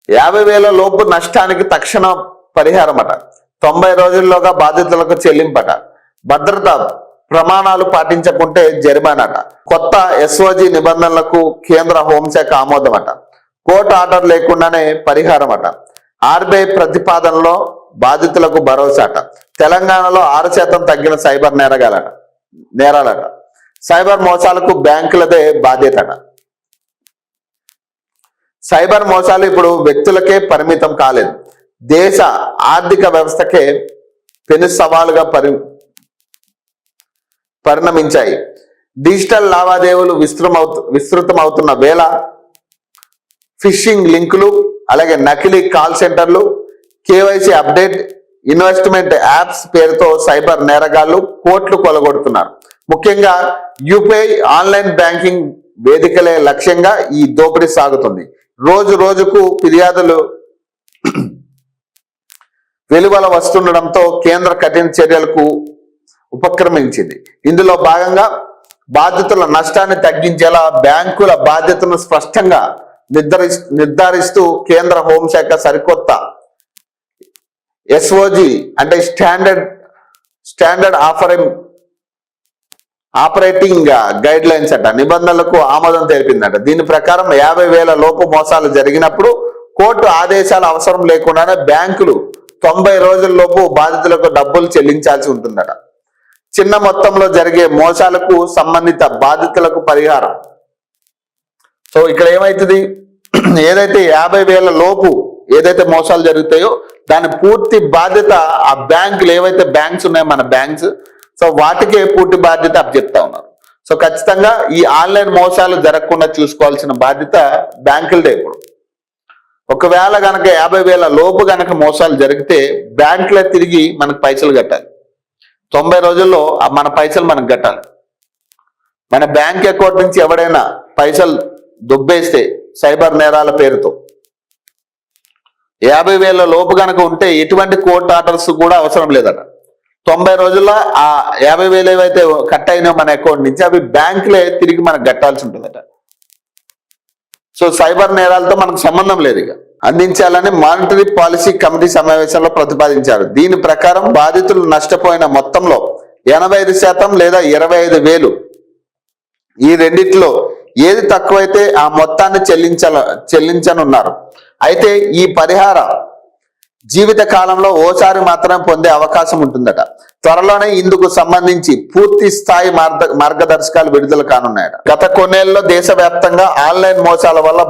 50,000 లోపు నష్టానికి తక్షణ పరిహారమట. 90 రోజుల్లోగా బాధితులకు చెల్లింపట. భద్రత ప్రమాణాలు పాటించకుంటే జరిమానాట. కొత్త ఎస్ఓజి నిబంధనలకు కేంద్ర హోంశాఖ ఆమోదమట. కోర్టు ఆర్డర్ లేకుండానే పరిహారమట. ఆర్బీఐ ప్రతిపాదనలో బాధితులకు భరోసాట. తెలంగాణలో 6% తగ్గిన సైబర్ నేరాలట. సైబర్ మోసాలకు బ్యాంకులదే బాధ్యతట. సైబర్ మోసాలు ఇప్పుడు వ్యక్తులకే పరిమితం కాలేదు, దేశ ఆర్థిక వ్యవస్థకే పెను సవాలుగా పరిణమించాయి. డిజిటల్ లావాదేవీలు విస్తృతమవుతున్న వేళ ఫిషింగ్ లింకులు, అలాగే నకిలీ కాల్ సెంటర్లు, కేవైసీ అప్డేట్, ఇన్వెస్ట్మెంట్ యాప్స్ పేరుతో సైబర్ నేరగాళ్లు కోట్లు కొలగొడుతున్నారు. ముఖ్యంగా యూపీఐ, ఆన్లైన్ బ్యాంకింగ్ వేదికలే లక్ష్యంగా ఈ దోపిడీ సాగుతుంది. రోజు రోజుకు ఫిర్యాదులు వెలువల వస్తుండడంతో కేంద్ర కఠిన చర్యలకు ఉపక్రమించింది. ఇందులో భాగంగా బాధితుల నష్టాన్ని తగ్గించేలా బ్యాంకుల బాధ్యతను స్పష్టంగా నిర్ధారిస్తూ కేంద్ర హోంశాఖ సరికొత్త ఎస్ఓజి అంటే స్టాండర్డ్ ఆపరేటింగ్ గైడ్ లైన్స్ అట నిబంధనలకు ఆమోదం తెలిపిందట. దీని ప్రకారం 50,000 లోపు మోసాలు జరిగినప్పుడు కోర్టు ఆదేశాలు అవసరం లేకుండానే బ్యాంకులు 90 రోజుల్లోపు బాధితులకు డబ్బులు చెల్లించాల్సి ఉంటుందట. చిన్న మొత్తంలో జరిగే మోసాలకు సంబంధిత బాధితులకు పరిహారం. సో ఇక్కడ ఏమైతుంది, ఏదైతే 50,000 లోపు ఏదైతే మోసాలు జరుగుతాయో దాని పూర్తి బాధ్యత ఆ బ్యాంకులు, ఏవైతే బ్యాంక్స్ ఉన్నాయో మన బ్యాంక్స్, సో వాటికే పూర్తి బాధ్యత అప్పచెప్తా ఉన్నారు. సో ఖచ్చితంగా ఈ ఆన్లైన్ మోసాలు జరగకుండా చూసుకోవాల్సిన బాధ్యత బ్యాంకులదే. ఇప్పుడు ఒకవేళ కనుక 50,000 లోపు కనుక మోసాలు జరిగితే బ్యాంకులే తిరిగి మనకు పైసలు కట్టాలి. 90 రోజుల్లో మన పైసలు మనకు కట్టాలి. మన బ్యాంక్ అకౌంట్ నుంచి ఎవడైనా పైసలు దుబ్బేస్తే సైబర్ నేరాల పేరుతో 50,000 లోపు కనుక ఉంటే ఎటువంటి కోర్టు ఆర్డర్స్ కూడా అవసరం లేదట. 90 రోజుల్లో ఆ 50,000 ఏవైతే కట్ అయినా మన అకౌంట్ నుంచి అవి బ్యాంకులే తిరిగి మనకు కట్టాల్సి ఉంటుందట. సో సైబర్ నేరాలతో మనకు సంబంధం లేదు ఇక అందించాలని మానిటరీ పాలసీ కమిటీ సమావేశంలో ప్రతిపాదించారు. దీని ప్రకారం బాధితులు నష్టపోయిన మొత్తంలో 85% లేదా 25,000 ఈ రెండిట్లో ఏది తక్కువైతే ఆ మొత్తాన్ని చెల్లించనున్నారు. అయితే ఈ పరిహారం జీవిత కాలంలో ఓసారి మాత్రమే పొందే అవకాశం ఉంటుందట. త్వరలోనే ఇందుకు సంబంధించి పూర్తి స్థాయి మార్గదర్శకాలు విడుదల కానున్నాయట. గత కొన్నేళ్లలో దేశవ్యాప్తంగా ఆన్లైన్ మోసాల వల్ల